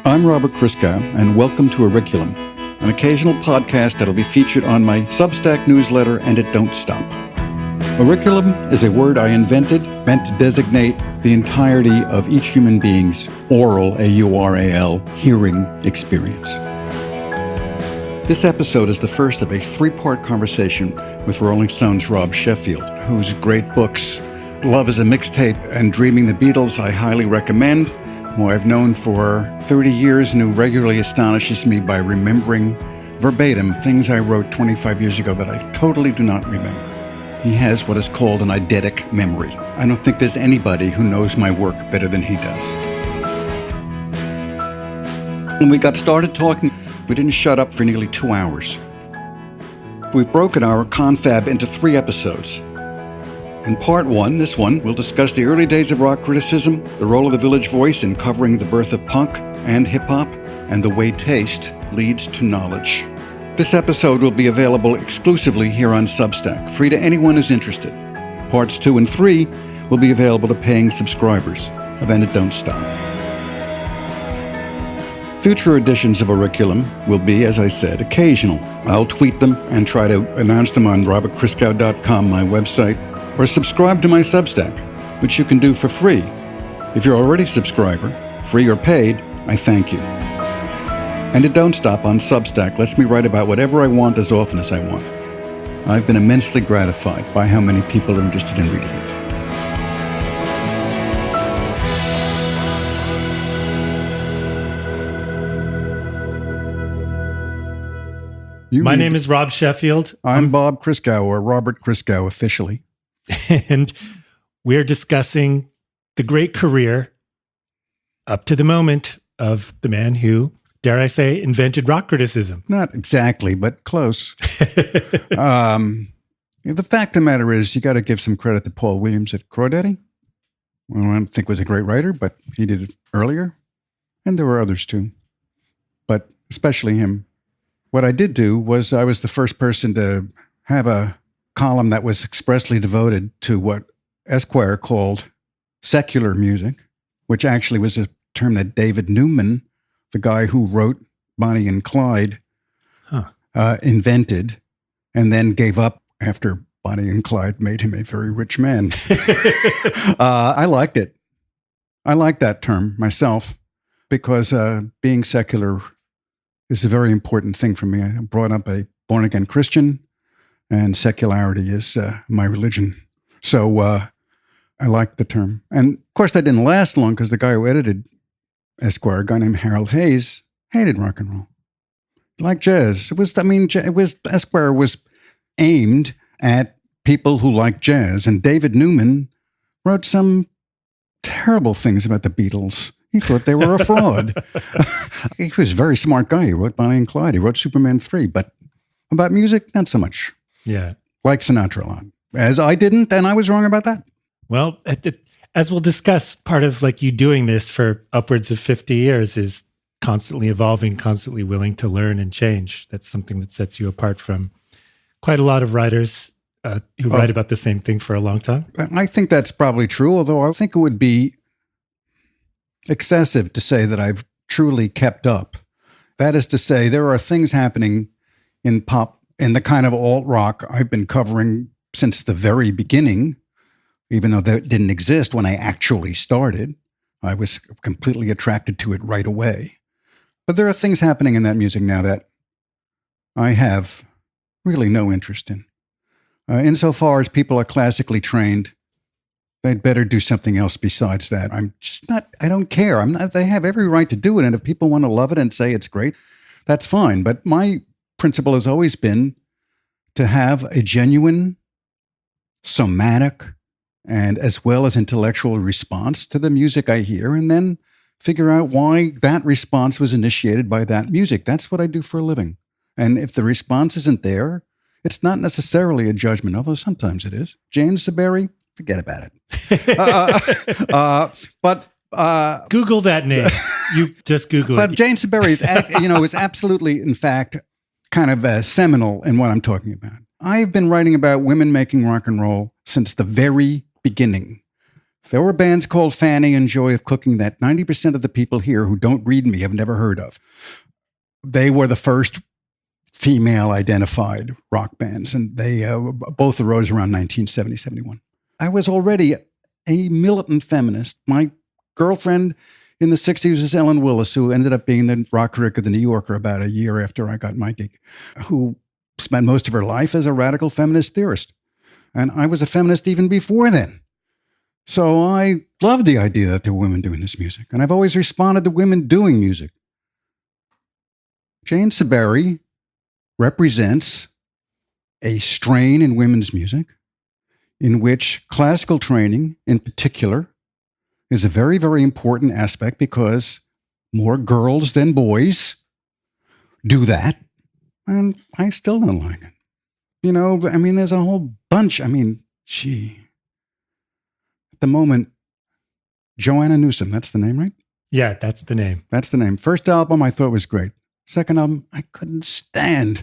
I'm Robert Christgau, and welcome to Auriculum, an occasional podcast that'll be featured on my Substack newsletter, And It Don't Stop. Auriculum is a word I invented meant to designate the entirety of each human being's oral, A-U-R-A-L, hearing experience. This episode is the first of a three-part conversation with Rolling Stone's Rob Sheffield, whose great books, Love is a Mixtape and Dreaming the Beatles, I highly recommend, who I've known for 30 years and who regularly astonishes me by remembering verbatim things I wrote 25 years ago that I totally do not remember. He has what is called an eidetic memory. I don't think there's anybody who knows my work better than he does. When we got started talking, we didn't shut up for nearly 2 hours. We've broken our confab into 3 episodes. In part 1, this one, we'll discuss the early days of rock criticism, the role of the Village Voice in covering the birth of punk and hip-hop, and the way taste leads to knowledge. This episode will be available exclusively here on Substack, free to anyone who's interested. Parts 2 and 3 will be available to paying subscribers of And It Don't Stop. Future editions of Auriculum will be, as I said, occasional. I'll tweet them and try to announce them on robertchrisgau.com, my website, or subscribe to my Substack, which you can do for free. If you're already a subscriber, free or paid, I thank you. And It Don't Stop on Substack lets me write about whatever I want as often as I want. I've been immensely gratified by how many people are interested in reading it. My name is Rob Sheffield. I'm Bob Christgau, or Robert Christgau officially. And we're discussing the great career up to the moment of the man who, dare I say, invented rock criticism. Not exactly, but close. The fact of the matter is, you got to give some credit to Paul Williams at Crawdaddy. Well, I don't think was a great writer, but he did it earlier. And there were others too, but especially him. What I did do was I was the first person to have a column that was expressly devoted to what Esquire called secular music, which actually was a term that David Newman, the guy who wrote Bonnie and Clyde, invented and then gave up after Bonnie and Clyde made him a very rich man. I liked it. I like that term myself because being secular is a very important thing for me. I brought up a born-again Christian, and secularity is my religion. So I like the term. And of course, that didn't last long because the guy who edited Esquire, a guy named Harold Hayes, hated rock and roll. He liked jazz. Esquire was aimed at people who liked jazz. And David Newman wrote some terrible things about the Beatles. He thought they were a fraud. He was a very smart guy. He wrote Bonnie and Clyde. He wrote Superman 3. But about music, not so much. Yeah. Like Sinatra a lot. As I didn't, and I was wrong about that. Well, as we'll discuss, part of like you doing this for upwards of 50 years is constantly evolving, constantly willing to learn and change. That's something that sets you apart from quite a lot of writers who write about the same thing for a long time. I think that's probably true, although I think it would be excessive to say that I've truly kept up. That is to say, there are things happening in pop, in the kind of alt-rock I've been covering since the very beginning, even though that didn't exist when I actually started. I was completely attracted to it right away. But there are things happening in that music now that I have really no interest in. Insofar as people are classically trained, they'd better do something else besides that. I don't care. They have every right to do it. And if people want to love it and say it's great, that's fine. But my principle has always been to have a genuine, somatic, and as well as intellectual response to the music I hear, and then figure out why that response was initiated by that music. That's what I do for a living. And if the response isn't there, it's not necessarily a judgment, although sometimes it is. Jane Siberry, forget about it. Google that name. You just Google it. But Jane Siberry is absolutely, in fact, kind of seminal in what I'm talking about. I've been writing about women making rock and roll since the very beginning. There were bands called Fanny and Joy of Cooking that 90% of the people here who don't read me have never heard of. They were the first female-identified rock bands, and they both arose around 1970, 71. I was already a militant feminist. My girlfriend in the 60s was Ellen Willis, who ended up being the rock critic of the New Yorker about a year after I got my gig, who spent most of her life as a radical feminist theorist. And I was a feminist even before then. So I loved the idea that there were women doing this music. And I've always responded to women doing music. Jane Siberry represents a strain in women's music in which classical training, in particular, is a very, very important aspect because more girls than boys do that. And I still don't like it. You know, I mean, there's a whole bunch. I mean, gee. At the moment, Joanna Newsom, that's the name, right? Yeah, that's the name. That's the name. First album I thought was great. Second album, I couldn't stand.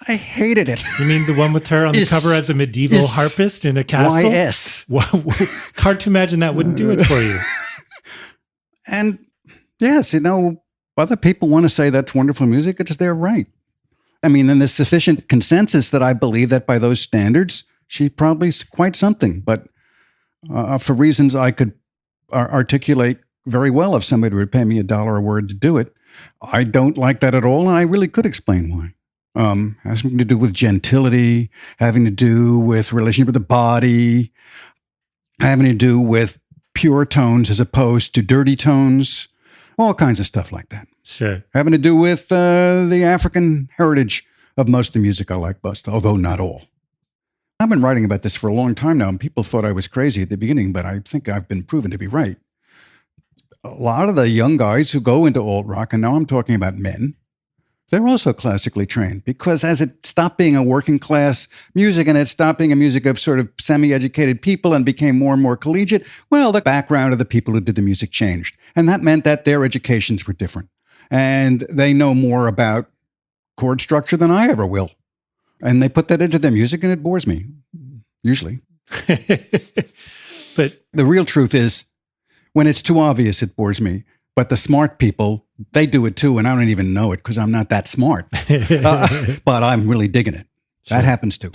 I hated it. You mean the one with her on the cover as a medieval harpist in a castle? YS. Hard to imagine that wouldn't do it for you. And yes, you know, other people want to say that's wonderful music. It's their right. I mean, and there's sufficient consensus that I believe that by those standards, she's probably quite something. But for reasons I could articulate very well if somebody would pay me $1 a word to do it, I don't like that at all, and I really could explain why. Has something to do with gentility, having to do with relationship with the body, having to do with pure tones as opposed to dirty tones, all kinds of stuff like that. Sure. Having to do with the African heritage of most of the music I like best, although not all. I've been writing about this for a long time now, and people thought I was crazy at the beginning, but I think I've been proven to be right. A lot of the young guys who go into alt rock, and now I'm talking about men, they're also classically trained because as it stopped being a working class music and it stopped being a music of sort of semi-educated people and became more and more collegiate, well, the background of the people who did the music changed. And that meant that their educations were different. And they know more about chord structure than I ever will. And they put that into their music and it bores me, usually. But the real truth is, when it's too obvious, it bores me. But the smart people, they do it too, and I don't even know it because I'm not that smart. But I'm really digging it. Sure. That happens too.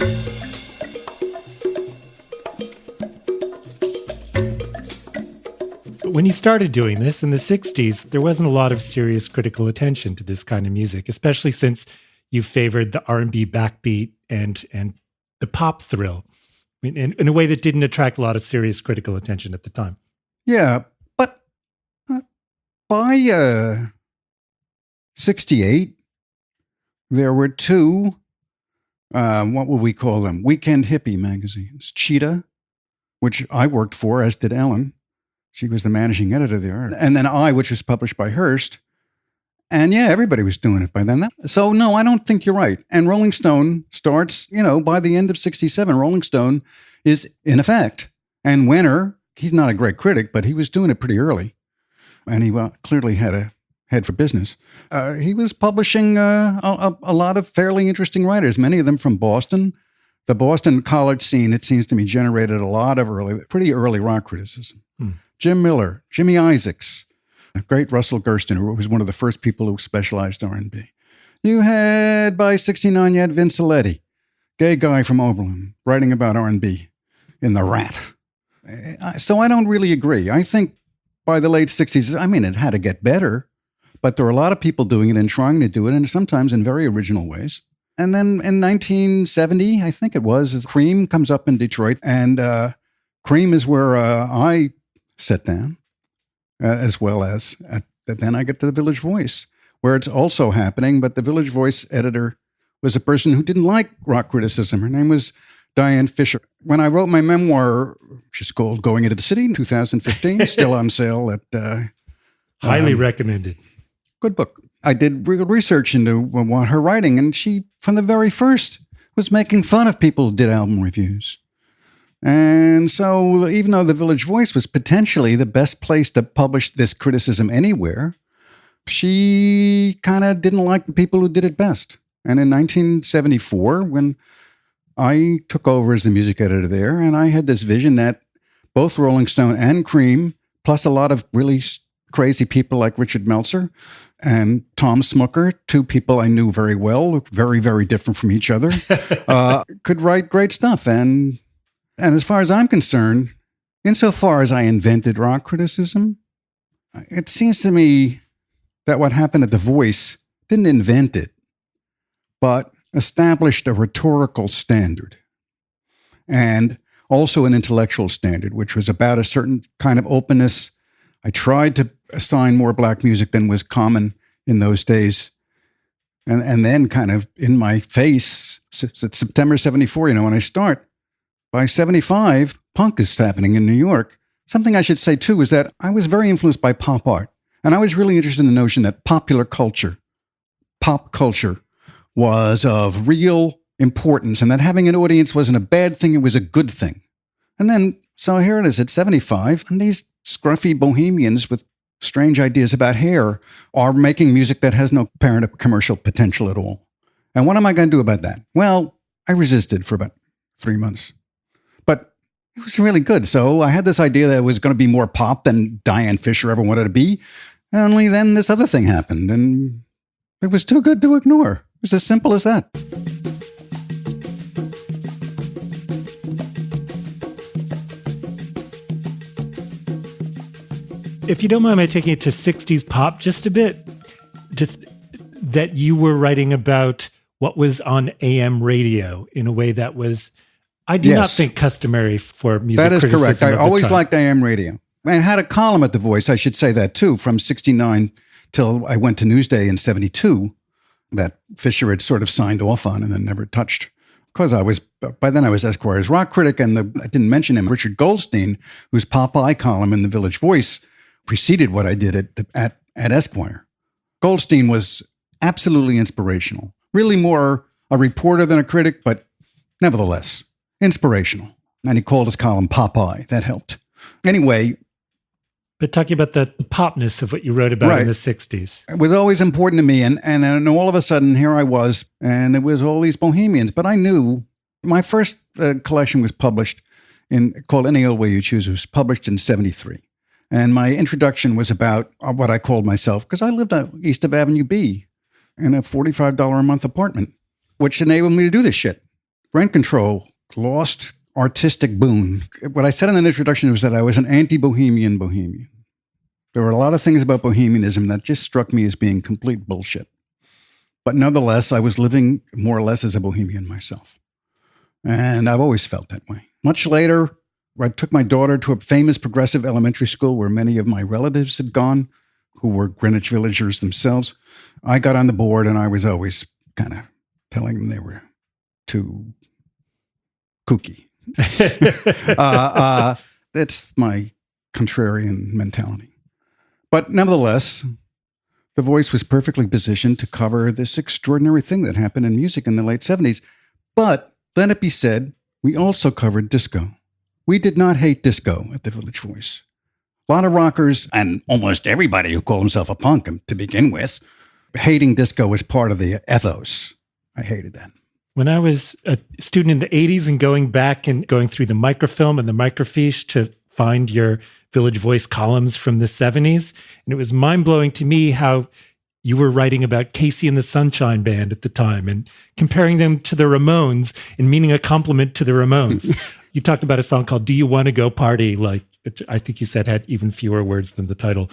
When you started doing this in the 60s, there wasn't a lot of serious critical attention to this kind of music, especially since you favored the R&B backbeat and the pop thrill in a way that didn't attract a lot of serious critical attention at the time. Yeah, but by 68, there were two, what would we call them, weekend hippie magazines. Cheetah, which I worked for, as did Ellen. She was the managing editor there. And then I, which was published by Hearst. And yeah, everybody was doing it by then. So no, I don't think you're right. And Rolling Stone starts, by the end of 67, Rolling Stone is in effect. And Wenner, he's not a great critic, but he was doing it pretty early. And he clearly had a head for business. He was publishing a lot of fairly interesting writers, many of them from Boston. The Boston college scene, it seems to me, generated a lot of pretty early rock criticism. Jim Miller, Jimmy Isaacs, great Russell Gersten, who was one of the first people who specialized R&B. You had, by 69, you had Vince Aletti, gay guy from Oberlin, writing about R&B in The Rat. So I don't really agree. I think by the late 60s, it had to get better, but there were a lot of people doing it and trying to do it, and sometimes in very original ways. And then in 1970, I think it was, Cream comes up in Detroit, and Cream is where I sit down, as well as, then I get to the Village Voice, where it's also happening, but the Village Voice editor was a person who didn't like rock criticism. Her name was Diane Fisher. When I wrote my memoir, which is called Going Into the City in 2015, still on sale at... Highly recommended. Good book. I did research into her writing, and she, from the very first, was making fun of people who did album reviews. And so even though the Village Voice was potentially the best place to publish this criticism anywhere, she kind of didn't like the people who did it best. And in 1974, when I took over as the music editor there, and I had this vision that both Rolling Stone and Cream, plus a lot of really crazy people like Richard Meltzer and Tom Smucker, two people I knew very well, very, very different from each other, could write great stuff. And as far as I'm concerned, insofar as I invented rock criticism, it seems to me that what happened at The Voice didn't invent it, but established a rhetorical standard and also an intellectual standard, which was about a certain kind of openness. I tried to assign more black music than was common in those days. And then kind of in my face, it's September 74, when I start. By 75, punk is happening in New York. Something I should say, too, is that I was very influenced by pop art. And I was really interested in the notion that pop culture, was of real importance, and that having an audience wasn't a bad thing, it was a good thing. And then, so here it is at 75, and these scruffy bohemians with strange ideas about hair are making music that has no apparent commercial potential at all. And what am I going to do about that? Well, I resisted for about 3 months. But it was really good. So I had this idea that it was going to be more pop than Diane Fisher ever wanted to be. Only then this other thing happened, and it was too good to ignore. It was as simple as that. If you don't mind my taking it to 60s pop just a bit, just that you were writing about what was on AM radio in a way that was, I do not think customary for music criticism. That is correct. I always time. liked AM radio. I had a column at The Voice, I should say that too, from 69 till I went to Newsday in 72, that Fisher had sort of signed off on and then never touched. Because by then I was Esquire's rock critic, and I didn't mention him, Richard Goldstein, whose Popeye column in the Village Voice preceded what I did at Esquire. Goldstein was absolutely inspirational. Really more a reporter than a critic, but nevertheless, inspirational. And he called his column Popeye. That helped. Anyway. But talking about the popness of what you wrote about in the 60s. It was always important to me. And all of a sudden, here I was, and it was all these bohemians. But I knew my first collection was published called Any Old Way You Choose. It was published in 73. And my introduction was about what I called myself, because I lived east of Avenue B in a $45 a month apartment, which enabled me to do this shit. Rent control, lost artistic boon. What I said in the introduction was that I was an anti-bohemian bohemian. There were a lot of things about bohemianism that just struck me as being complete bullshit. But nonetheless, I was living more or less as a bohemian myself. And I've always felt that way. Much later, I took my daughter to a famous progressive elementary school where many of my relatives had gone, who were Greenwich Villagers themselves. I got on the board, and I was always kind of telling them they were too kooky. It's my contrarian mentality. But nevertheless, The Voice was perfectly positioned to cover this extraordinary thing that happened in music in the late 70s. But let it be said, we also covered disco. We did not hate disco at the Village Voice. A lot of rockers, and almost everybody who called himself a punk to begin with, hating disco was part of the ethos. I hated that. When I was a student in the 80s and going back and going through the microfilm and the microfiche to find your Village Voice columns from the 70s, and it was mind-blowing to me how you were writing about Casey and the Sunshine Band at the time and comparing them to the Ramones and meaning a compliment to the Ramones. You talked about a song called Do You Want to Go Party? Like, I think you said had even fewer words than the title.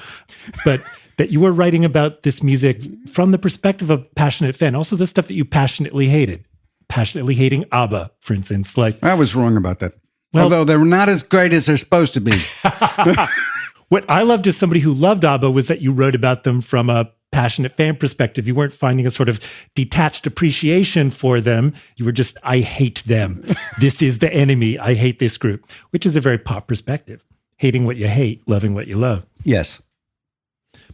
But that you were writing about this music from the perspective of a passionate fan. Also the stuff that you passionately hated. Passionately hating ABBA, for instance. Like, I was wrong about that. Well, although they're not as great as they're supposed to be. What I loved as somebody who loved ABBA was that you wrote about them from a passionate fan perspective. You weren't finding a sort of detached appreciation for them. You were just, I hate them. This is the enemy. I hate this group, which is a very pop perspective. Hating what you hate, loving what you love. Yes.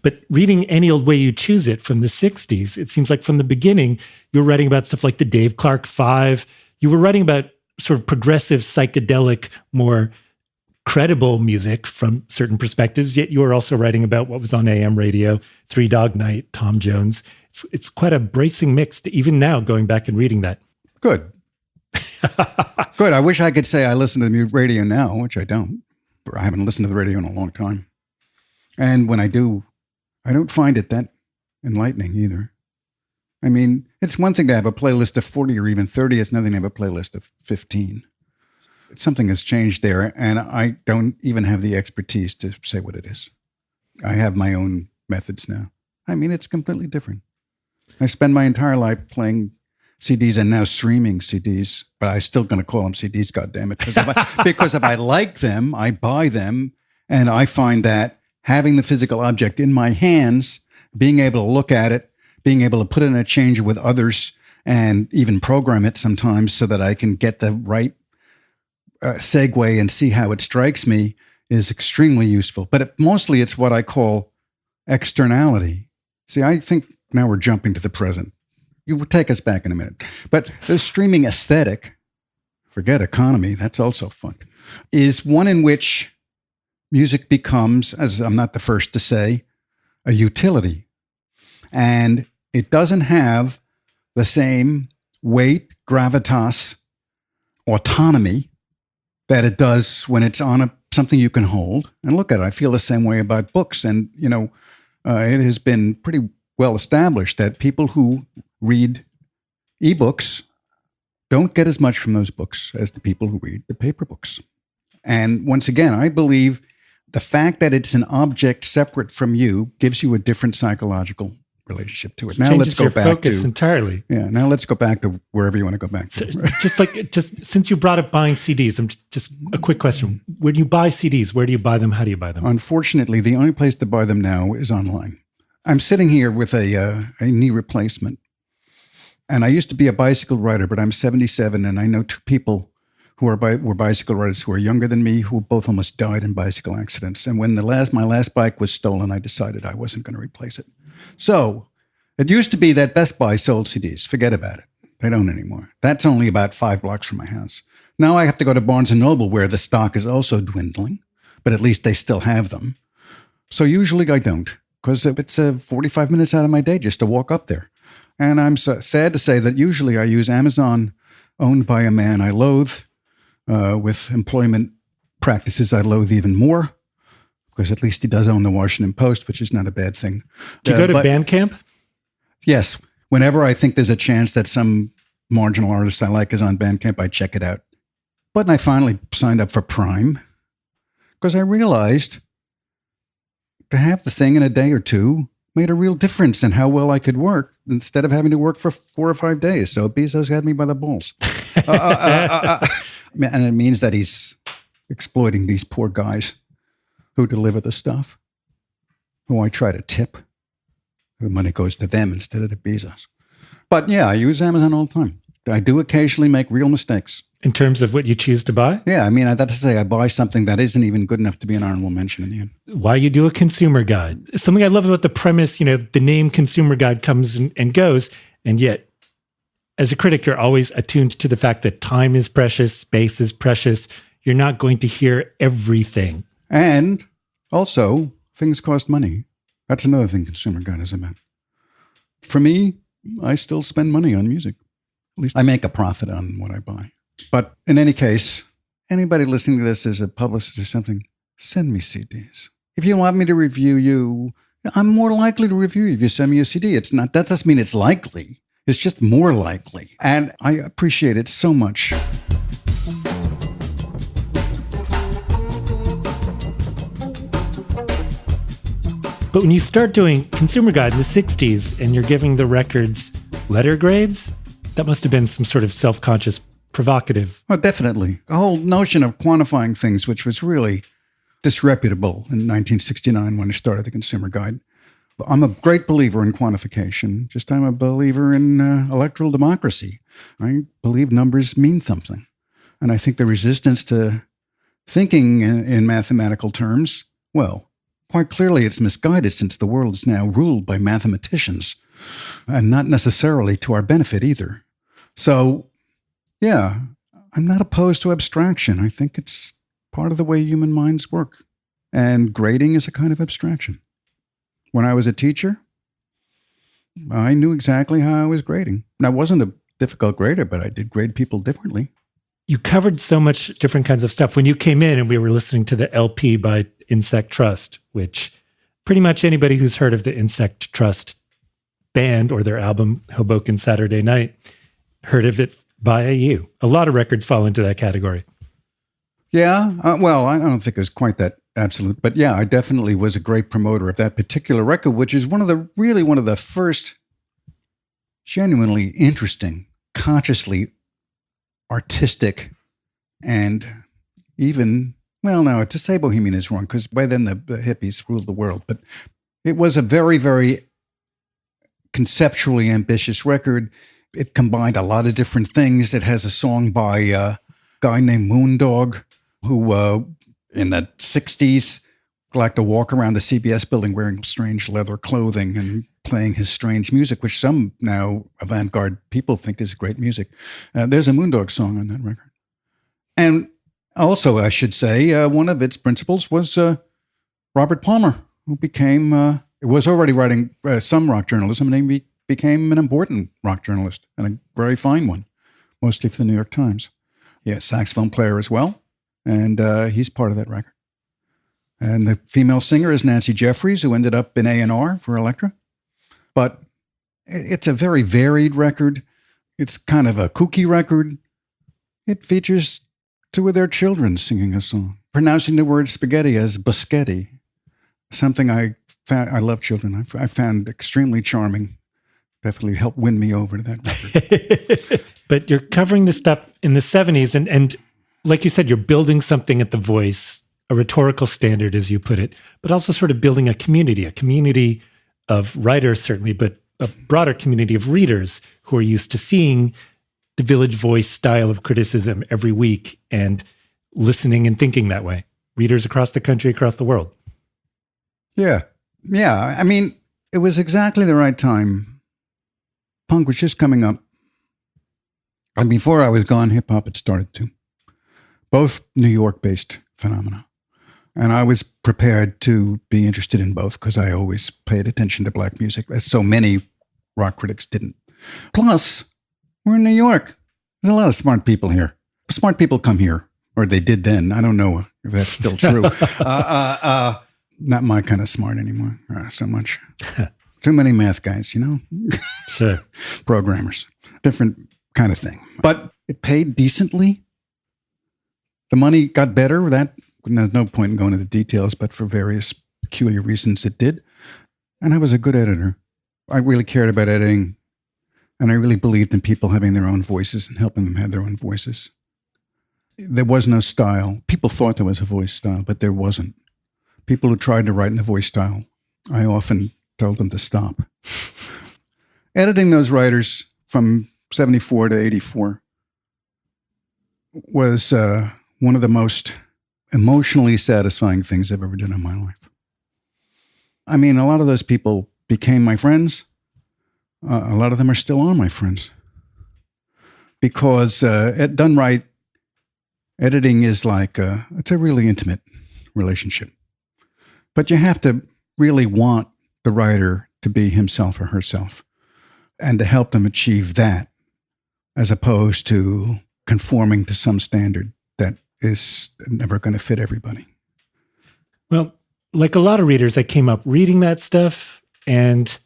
But reading Any Old Way You Choose It from the 60s, it seems like from the beginning, you were writing about stuff like the Dave Clark 5. You were writing about sort of progressive, psychedelic, more credible music from certain perspectives, yet you were also writing about what was on AM radio, Three Dog Night, Tom Jones. It's quite a bracing mix to even now going back and reading that. Good. Good. I wish I could say I listen to the radio now, which I don't. I haven't listened to the radio in a long time. And when I do, I don't find it that enlightening either. I mean, it's one thing to have a playlist of 40 or even 30. It's another thing to have a playlist of 15. Something has changed there, and I don't even have the expertise to say what it is. I have my own methods now. I mean, it's completely different. I spend my entire life playing CDs and now streaming CDs, but I'm still going to call them CDs, goddammit. Because if I like them, I buy them, and I find that having the physical object in my hands, being able to look at it, being able to put it in a changer with others, and even program it sometimes so that I can get the right segue and see how it strikes me is extremely useful. But mostly it's what I call externality. See, I think now we're jumping to the present. You will take us back in a minute. But the streaming aesthetic, forget economy, that's also fun, is one in which music becomes, as I'm not the first to say, a utility. And it doesn't have the same weight, gravitas, autonomy that it does when it's on something you can hold and look at. I feel the same way about books. And, it has been pretty well established that people who read ebooks don't get as much from those books as the people who read the paper books. And once again, I believe the fact that it's an object separate from you gives you a different psychological relationship to it. Now let's go back focus entirely. Yeah. Now let's go back to wherever you want to go back to. just since you brought up buying CDs, just a quick question. When you buy CDs, where do you buy them? How do you buy them? Unfortunately, the only place to buy them now is online. I'm sitting here with a knee replacement, and I used to be a bicycle rider, but I'm 77, and I know two people who were bicycle riders who are younger than me, who both almost died in bicycle accidents. And when my last bike was stolen, I decided I wasn't going to replace it. So it used to be that Best Buy sold CDs. Forget about it. They don't anymore. That's only about 5 blocks from my house. Now I have to go to Barnes & Noble, where the stock is also dwindling, but at least they still have them. So usually I don't, because it's 45 minutes out of my day just to walk up there. And I'm so sad to say that usually I use Amazon, owned by a man I loathe, with employment practices I loathe even more, because at least he does own the Washington Post, which is not a bad thing. Do you go to Bandcamp? Yes. Whenever I think there's a chance that some marginal artist I like is on Bandcamp, I check it out. But I finally signed up for Prime because I realized to have the thing in a day or two made a real difference in how well I could work instead of having to work for 4 or 5 days. So Bezos had me by the balls. And it means that he's exploiting these poor guys who deliver the stuff, who I try to tip. The money goes to them instead of to Bezos. But yeah, I use Amazon all the time. I do occasionally make real mistakes. In terms of what you choose to buy? Yeah, I mean, that's to say I buy something that isn't even good enough to be an honorable mention in the end. Why you do a consumer guide. Something I love about the premise, the name consumer guide comes and goes, and yet, as a critic, you're always attuned to the fact that time is precious, space is precious. You're not going to hear everything. And also, things cost money. That's another thing consumer guide is about. For me, I still spend money on music. At least I make a profit on what I buy. But in any case, anybody listening to this as a publicist or something, send me CDs. If you want me to review you, I'm more likely to review you if you send me a CD. That doesn't mean it's likely. It's just more likely. And I appreciate it so much. But when you start doing Consumer Guide in the 60s and you're giving the records letter grades, that must have been some sort of self-conscious provocative. Oh, definitely. The whole notion of quantifying things, which was really disreputable in 1969 when I started the Consumer Guide. I'm a great believer in quantification. I'm a believer in electoral democracy. I believe numbers mean something. And I think the resistance to thinking in mathematical terms, well, quite clearly it's misguided since the world is now ruled by mathematicians and not necessarily to our benefit either. So, yeah, I'm not opposed to abstraction. I think it's part of the way human minds work. And grading is a kind of abstraction. When I was a teacher, I knew exactly how I was grading. And I wasn't a difficult grader, but I did grade people differently. you covered so much different kinds of stuff. When you came in and we were listening to the LP by Insect Trust, which pretty much anybody who's heard of the Insect Trust band or their album Hoboken Saturday Night heard of it via you. A lot of records fall into that category. Yeah, well, I don't think it was quite that absolute, but yeah, I definitely was a great promoter of that particular record, which is one of the first genuinely interesting, consciously artistic, and even, well, no, to say bohemian is wrong, because by then the hippies ruled the world, but it was a very, very conceptually ambitious record. It combined a lot of different things. It has a song by a guy named Moondog, who in the 60s liked to walk around the CBS building wearing strange leather clothing and playing his strange music, which some now avant-garde people think is great music. There's a Moondog song on that record. And also, I should say, one of its principals was Robert Palmer, who was already writing some rock journalism, and he became an important rock journalist, and a very fine one, mostly for the New York Times. Yeah, saxophone player as well, and he's part of that record. And the female singer is Nancy Jeffries, who ended up in A&R for Elektra. But it's a very varied record. It's kind of a kooky record. It features two of their children singing a song, pronouncing the word spaghetti as Boschetti, something I love children. I found extremely charming. Definitely helped win me over to that record. But you're covering this stuff in the 70s, and like you said, you're building something at The Voice, a rhetorical standard, as you put it, but also sort of building a community of writers, certainly, but a broader community of readers who are used to seeing the Village Voice style of criticism every week and listening and thinking that way. Readers across the country, across the world. Yeah. I mean, it was exactly the right time. Punk was just coming up. And before I was gone, hip-hop had started too. Both New York-based phenomena. And I was prepared to be interested in both because I always paid attention to black music, as so many rock critics didn't. Plus, we're in New York. There's a lot of smart people here. Smart people come here, or they did then. I don't know if that's still true. Not my kind of smart anymore, so much. Too many math guys, Sure. Programmers. Different kind of thing. But it paid decently. The money got better. There's no point in going into the details, but for various peculiar reasons it did. And I was a good editor. I really cared about editing, and I really believed in people having their own voices and helping them have their own voices. There was no style. People thought there was a voice style, but there wasn't. People who tried to write in the voice style, I often told them to stop. Editing those writers from 74 to 84 was one of the most emotionally satisfying things I've ever done in my life. I mean, a lot of those people became my friends. A lot of them are still on my friends. Because done right, editing is like, it's a really intimate relationship. But you have to really want the writer to be himself or herself and to help them achieve that, as opposed to conforming to some standard that is never going to fit everybody. Well, like a lot of readers, I came up reading that stuff. And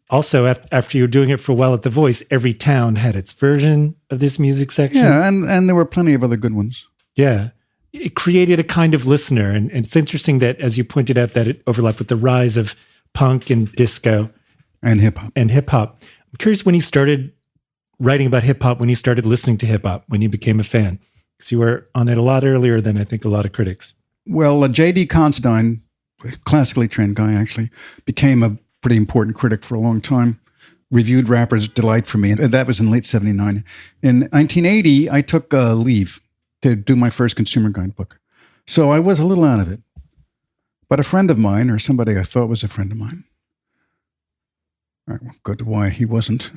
also, after you were doing it for a while at The Voice, every town had its version of this music section. Yeah, and there were plenty of other good ones. Yeah. It created a kind of listener. And it's interesting that, as you pointed out, that it overlapped with the rise of punk and disco. And hip-hop. I'm curious when you started writing about hip-hop, when you started listening to hip-hop, when you became a fan. Because you were on it a lot earlier than I think a lot of critics. Well, J.D. Considine, a classically trained guy actually, became a pretty important critic for a long time. Reviewed Rapper's Delight for me, and that was in late 79. In 1980, I took leave to do my first consumer guidebook. So I was a little out of it. But a friend of mine, or somebody I thought was a friend of mine, I won't go to why he wasn't,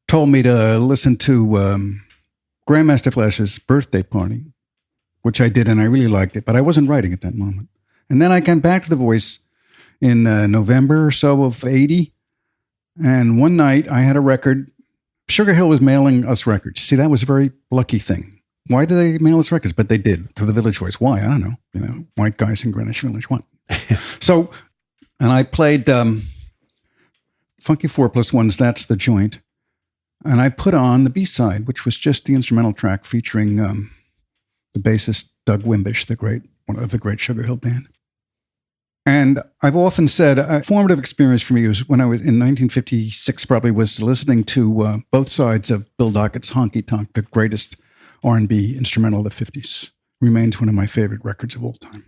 told me to listen to Grandmaster Flash's Birthday Party, which I did, and I really liked it, but I wasn't writing at that moment. And then I came back to The Voice in November or so of 80, and one night I had a record Sugar Hill was mailing us records. See, that was a very lucky thing. Why did they mail us records? But they did, to the Village Voice. Why? I don't know. White guys in Greenwich Village. What? So, and I played Funky 4+1's That's the Joint. And I put on the B-side, which was just the instrumental track featuring the bassist Doug Wimbish, one of the great Sugar Hill Band. And I've often said a formative experience for me was when I was in 1956, probably was listening to both sides of Bill Dockett's Honky Tonk, the greatest R&B instrumental of the 50s. Remains one of my favorite records of all time.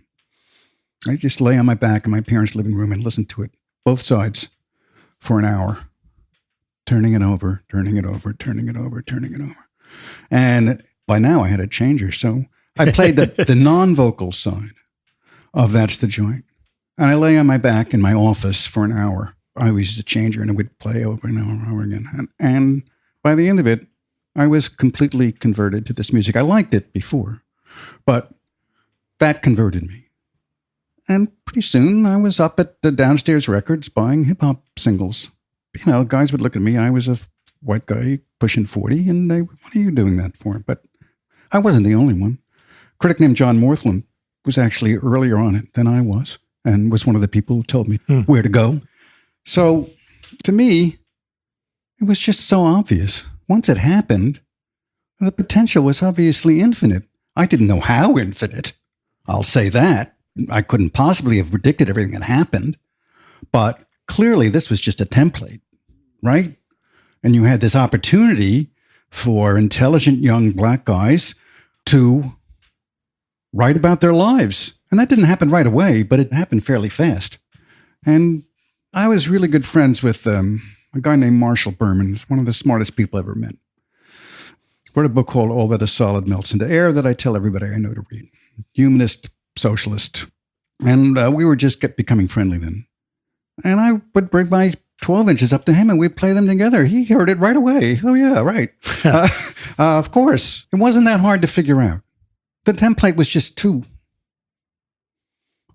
I just lay on my back in my parents' living room and listen to it, both sides, for an hour, turning it over, turning it over, turning it over, turning it over. And by now I had a changer, so I played the non-vocal side of That's the Joint. And I lay on my back in my office for an hour. I always used a changer and it would play over and over and over again. And by the end of it, I was completely converted to this music. I liked it before, but that converted me. And pretty soon I was up at the Downstairs Records buying hip-hop singles. Guys would look at me. I was a white guy pushing 40, and they, what are you doing that for? But I wasn't the only one. A critic named John Morthland was actually earlier on it than I was, and was one of the people who told me where to go. So to me, it was just so obvious. Once it happened, the potential was obviously infinite. I didn't know how infinite. I'll say that. I couldn't possibly have predicted everything that happened. But clearly this was just a template, right? And you had this opportunity for intelligent young black guys to write about their lives. And that didn't happen right away, but it happened fairly fast. And I was really good friends with a guy named Marshall Berman, one of the smartest people I ever met. Wrote a book called All That Is Solid Melts into Air that I tell everybody I know to read. Humanist, socialist. And we were just becoming friendly then. And I would bring my 12 inches up to him and we'd play them together. He heard it right away. Oh, yeah, right. Of course. It wasn't that hard to figure out. The template was just too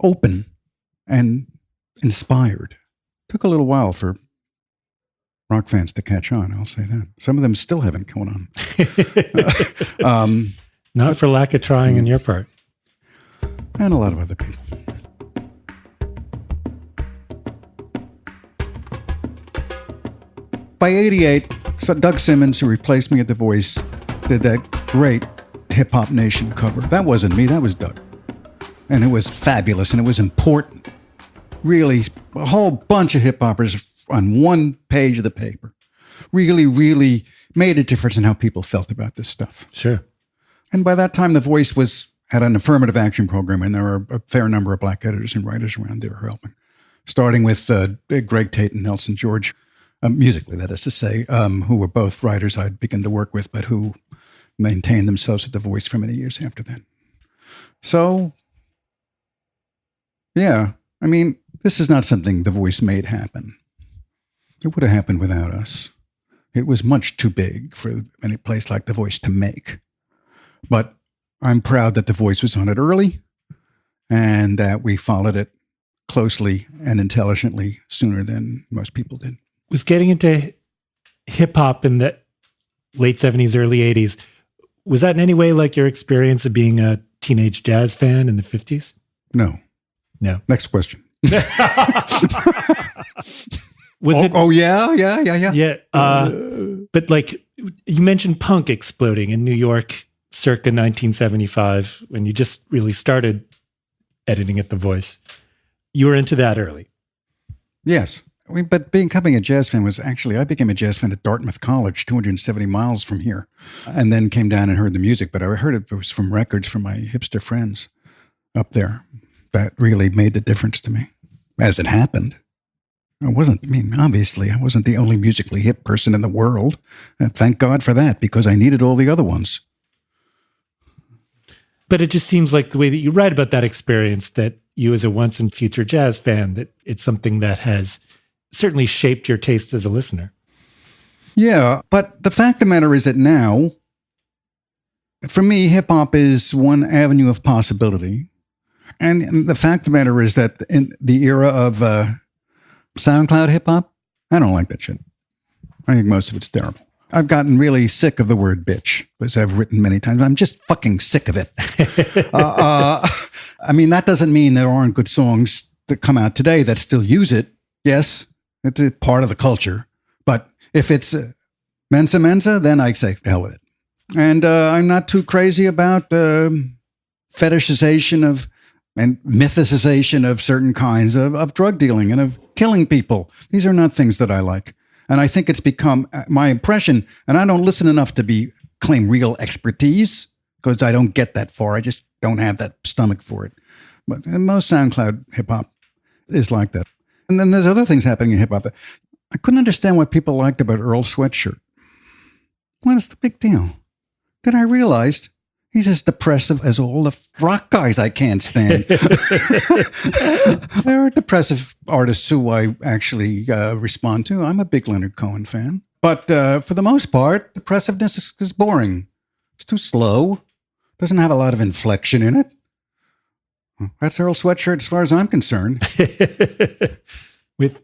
open and inspired. Took a little while for rock fans to catch on, I'll say that. Some of them still haven't caught on. Not for lack of trying on your part. And a lot of other people. By 88, Doug Simmons, who replaced me at The Voice, did that great Hip Hop Nation cover. That wasn't me, that was Doug. And it was fabulous and it was important. Really, a whole bunch of hip hoppers on one page of the paper. Really, really made a difference in how people felt about this stuff. Sure. And by that time, The Voice had an affirmative action program, and there were a fair number of black editors and writers around there helping. Starting with Greg Tate and Nelson George, musically, that is to say, who were both writers I'd begun to work with, but who maintained themselves at The Voice for many years after that. So, yeah, I mean, this is not something The Voice made happen. It would have happened without us. It was much too big for any place like The Voice to make. But I'm proud that The Voice was on it early and that we followed it closely and intelligently sooner than most people did. Was getting into hip hop in the late 70s, early 80s, was that in any way like your experience of being a teenage jazz fan in the 50s? No. No. Next question. Was it? Oh, yeah. Yeah. But like you mentioned punk exploding in New York circa 1975 when you just really started editing at The Voice. You were into that early. Yes. But becoming a jazz fan was actually, I became a jazz fan at Dartmouth College, 270 miles from here, and then came down and heard the music. But I heard it was from records from my hipster friends up there. That really made the difference to me, as it happened. Obviously, I wasn't the only musically hip person in the world. And thank God for that, because I needed all the other ones. But it just seems like the way that you write about that experience, that you as a once and future jazz fan, that it's something that has certainly shaped your taste as a listener. Yeah, but the fact of the matter is that now, for me, hip-hop is one avenue of possibility. And the fact of the matter is that in the era of SoundCloud hip-hop, I don't like that shit. I think most of it's terrible. I've gotten really sick of the word bitch, as I've written many times. I'm just fucking sick of it. I mean, that doesn't mean there aren't good songs that come out today that still use it. Yes, it's a part of the culture. But if it's Mensa Mensa, then I say, hell with it. And I'm not too crazy about fetishization of and mythicization of certain kinds of drug dealing and of killing people. These are not things that I like. And I think it's become my impression, and I don't listen enough to claim real expertise because I don't get that far. I just don't have that stomach for it. But most SoundCloud hip-hop is like that. And then there's other things happening in hip-hop. I couldn't understand what people liked about Earl Sweatshirt. What is the big deal? Then I realized he's as depressive as all the rock guys I can't stand. There are depressive artists who I actually respond to. I'm a big Leonard Cohen fan. But for the most part, depressiveness is boring. It's too slow. Doesn't have a lot of inflection in it. That's Earl Sweatshirt as far as I'm concerned. With,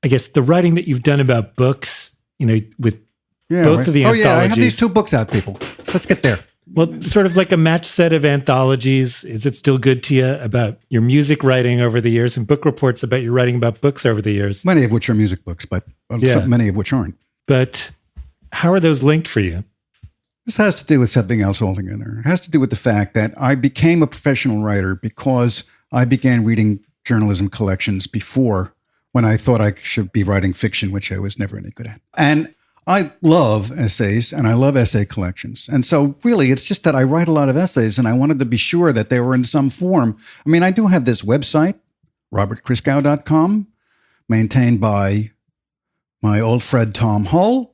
I guess, the writing that you've done about books, with both of the anthologies. I have these 2 books out, people. Let's get there. Well, sort of like a match set of anthologies. Is it still good to you about your music writing over the years and book reports about your writing about books over the years? Many of which are music books, but many of which aren't. But how are those linked for you? This has to do with something else altogether. It has to do with the fact that I became a professional writer because I began reading journalism collections before, when I thought I should be writing fiction, which I was never any good at. And I love essays and I love essay collections. And so really, it's just that I write a lot of essays and I wanted to be sure that they were in some form. I mean, I do have this website, robertchrisgau.com, maintained by my old friend Tom Hull,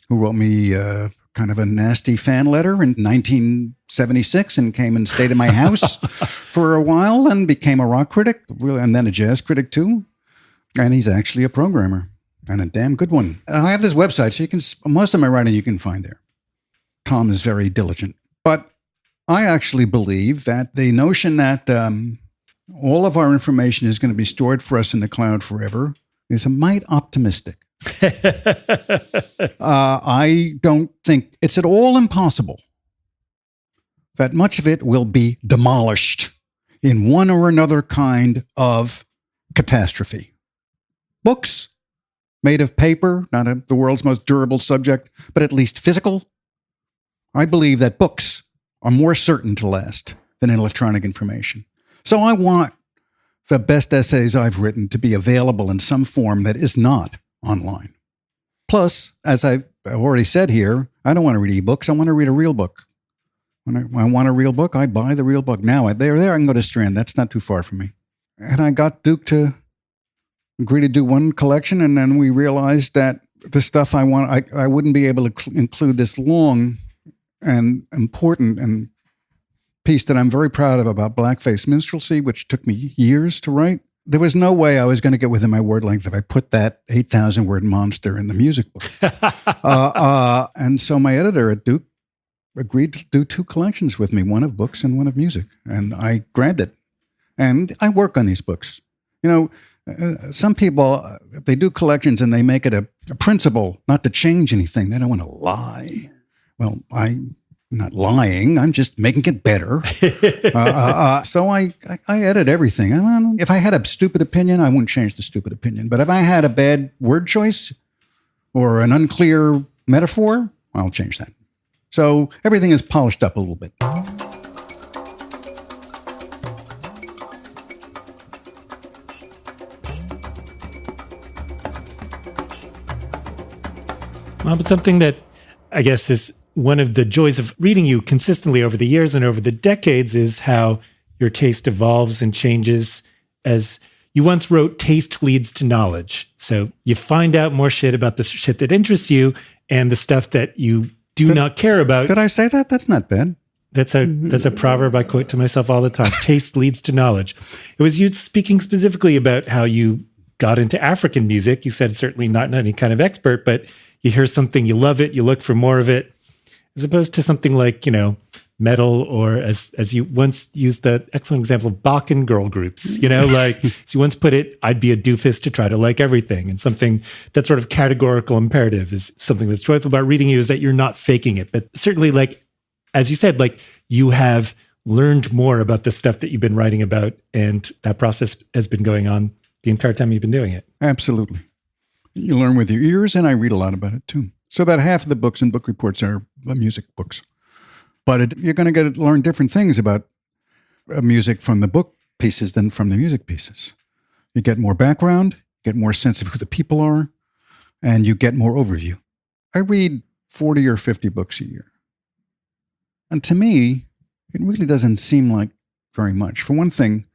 who wrote me kind of a nasty fan letter in 1976 and came and stayed at my house for a while and became a rock critic, and then a jazz critic too. And he's actually a programmer. And a damn good one. I have this website, so most of my writing you can find there. Tom is very diligent. But I actually believe that the notion that all of our information is going to be stored for us in the cloud forever is a mite optimistic. I don't think it's at all impossible that much of it will be demolished in one or another kind of catastrophe. Books made of paper, not the world's most durable subject, but at least physical. I believe that books are more certain to last than electronic information. So I want the best essays I've written to be available in some form that is not online. Plus, as I've already said here, I don't want to read ebooks. I want to read a real book. When I want a real book, I buy the real book. Now, there I can go to Strand. That's not too far from me. And I got Duke to agree to do one collection, and then we realized that the stuff I want, I wouldn't be able to include this long and important and piece that I'm very proud of about blackface minstrelsy, which took me years to write. There was no way I was going to get within my word length if I put that 8,000 word monster in the music book. And so my editor at Duke agreed to do 2 collections with me, one of books and one of music. And I grabbed it. And I work on these books. Some people, they do collections and they make it a principle not to change anything. They don't want to lie. Well, I'm not lying. I'm just making it better. So I edit everything. If I had a stupid opinion, I wouldn't change the stupid opinion. But if I had a bad word choice or an unclear metaphor, I'll change that. So everything is polished up a little bit. Well, but something that I guess is one of the joys of reading you consistently over the years and over the decades is how your taste evolves and changes. As you once wrote, taste leads to knowledge. So you find out more shit about the shit that interests you and the stuff that you do not care about. Did I say that? That's not bad. That's a proverb I quote to myself all the time. Taste leads to knowledge. It was you speaking specifically about how you got into African music. You said certainly not any kind of expert, but you hear something, you love it, you look for more of it, as opposed to something like, metal, or as you once used the excellent example of Bakken girl groups, like as you once put it, I'd be a doofus to try to like everything. And something that sort of categorical imperative is something that's joyful about reading you, is that you're not faking it. But certainly, like, as you said, like, you have learned more about the stuff that you've been writing about, and that process has been going on the entire time you've been doing it. Absolutely. You learn with your ears, and I read a lot about it too. So about half of the books and book reports are music books. But you're going to learn different things about music from the book pieces than from the music pieces. You get more background, get more sense of who the people are, and you get more overview. I read 40 or 50 books a year. And to me, it really doesn't seem like very much. For one thing,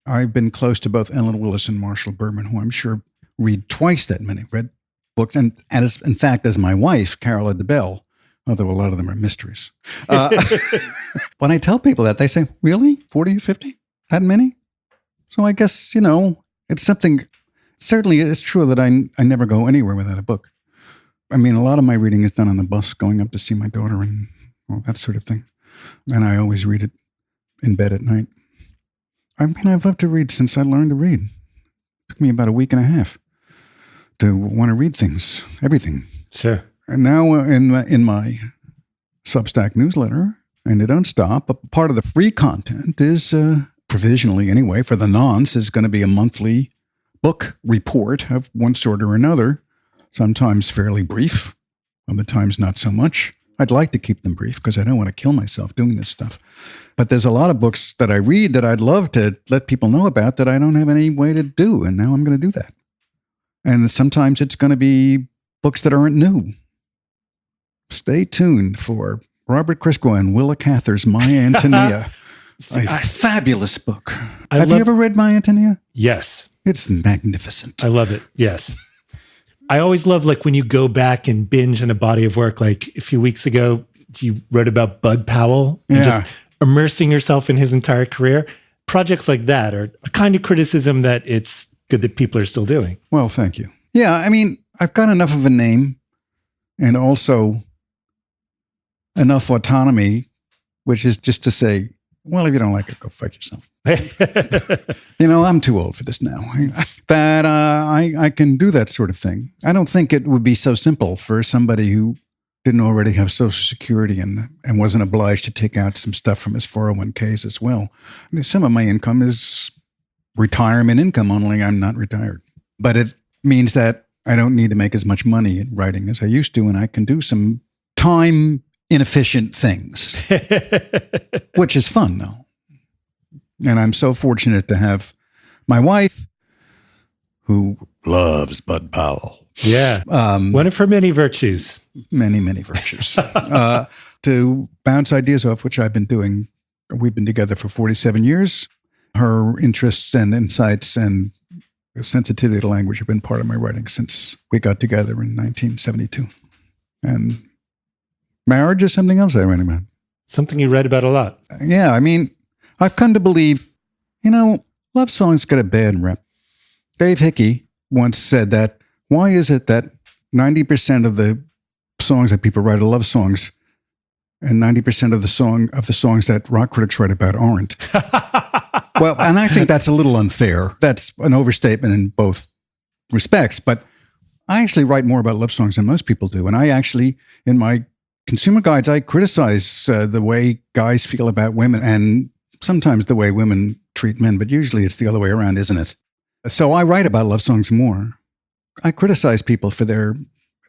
I've been close to both Ellen Willis and Marshall Berman, who I'm sure read twice that many read books. And as, in fact, as my wife, Carola DeBell, although a lot of them are mysteries. When I tell people that, they say, really? 40 or 50? That many? So I guess, it's something, certainly it's true that I never go anywhere without a book. I mean, a lot of my reading is done on the bus, going up to see my daughter and all that sort of thing. And I always read it in bed at night. I mean, I've loved to read since I learned to read. It took me about a week and a half to want to read things, everything. Sure. And now in my Substack newsletter, and they don't stop, but part of the free content is, provisionally anyway, for the nonce, is going to be a monthly book report of one sort or another, sometimes fairly brief, other times not so much. I'd like to keep them brief because I don't want to kill myself doing this stuff. But there's a lot of books that I read that I'd love to let people know about that I don't have any way to do, and now I'm going to do that. And sometimes it's going to be books that aren't new. Stay tuned for Robert Christgau and Willa Cather's My Antonia, a fabulous book. Have you ever read My Antonia? Yes. It's magnificent. I love it. Yes. I always love, like, when you go back and binge in a body of work. Like a few weeks ago, you wrote about Bud Powell and just immersing yourself in his entire career. Projects like that are a kind of criticism that it's good that people are still doing. Well, thank you. Yeah, I mean, I've got enough of a name and also enough autonomy, which is just to say, well, if you don't like it, go fuck yourself. I'm too old for this now. That I can do that sort of thing. I don't think it would be so simple for somebody who didn't already have Social Security and wasn't obliged to take out some stuff from his 401ks as well. I mean, some of my income is retirement income, only I'm not retired. But it means that I don't need to make as much money in writing as I used to, and I can do some time inefficient things, which is fun, though. And I'm so fortunate to have my wife, who loves Bud Powell. Yeah. One of her many virtues. Many, many virtues. To bounce ideas off, which I've been doing. We've been together for 47 years. Her interests and insights and sensitivity to language have been part of my writing since we got together in 1972. And marriage is something else I write about. Something you read about a lot. Yeah, I mean, I've come to believe, love songs get a bad rep. Dave Hickey once said that, why is it that 90% of the songs that people write are love songs and 90% of the songs that rock critics write about aren't? Well, and I think that's a little unfair. That's an overstatement in both respects, but I actually write more about love songs than most people do. And I actually, in my consumer guides, I criticize the way guys feel about women and sometimes the way women treat men, but usually it's the other way around, isn't it? So I write about love songs more. I criticize people for their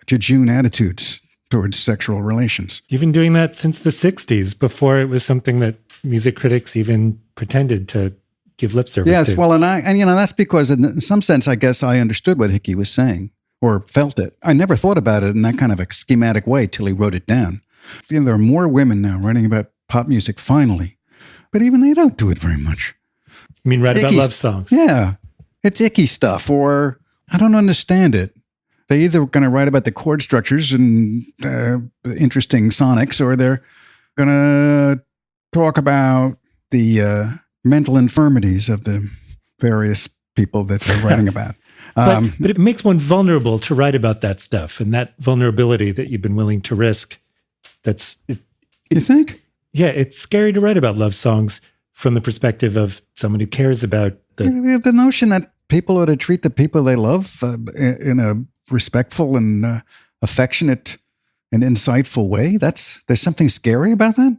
jejune attitudes towards sexual relations. You've been doing that since the 60s, before it was something that music critics even pretended to give lip service to. Yes, well, and that's because in some sense, I guess I understood what Hickey was saying or felt it. I never thought about it in that kind of a schematic way till he wrote it down. There are more women now writing about pop music, finally, but even they don't do it very much. You mean write about love songs? Yeah, it's icky stuff, or I don't understand it. They either going to write about the chord structures and interesting sonics, or they're going to talk about the mental infirmities of the various people that they're writing about. But it makes one vulnerable to write about that stuff, and that vulnerability that you've been willing to risk. You think? Yeah, it's scary to write about love songs from the perspective of someone who cares about the notion that people ought to treat the people they love in a respectful and affectionate and insightful way. There's something scary about that.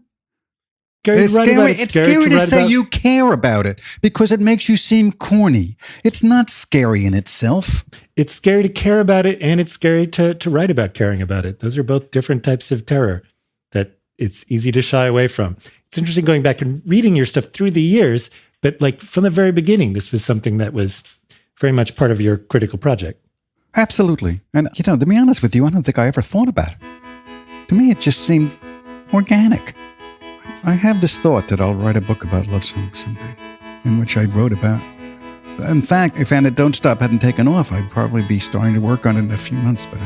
It's scary to say you care about it because it makes you seem corny. It's not scary in itself. It's scary to care about it, and it's scary to write about caring about it. Those are both different types of terror that it's easy to shy away from. It's interesting going back and reading your stuff through the years, but like from the very beginning, this was something that was very much part of your critical project. Absolutely. And, to be honest with you, I don't think I ever thought about it. To me, it just seemed organic. I have this thought that I'll write a book about love songs someday, in which I wrote about. In fact, if And It Don't Stop hadn't taken off, I'd probably be starting to work on it in a few months, but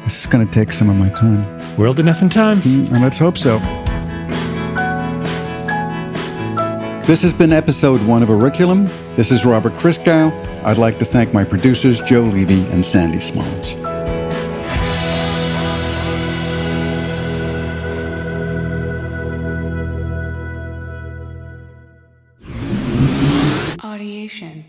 this is going to take some of my time. World enough in time. And let's hope so. This has been episode 1 of Auriculum. This is Robert Christgau. I'd like to thank my producers, Joe Levy and Sandy Smollins. Audiation.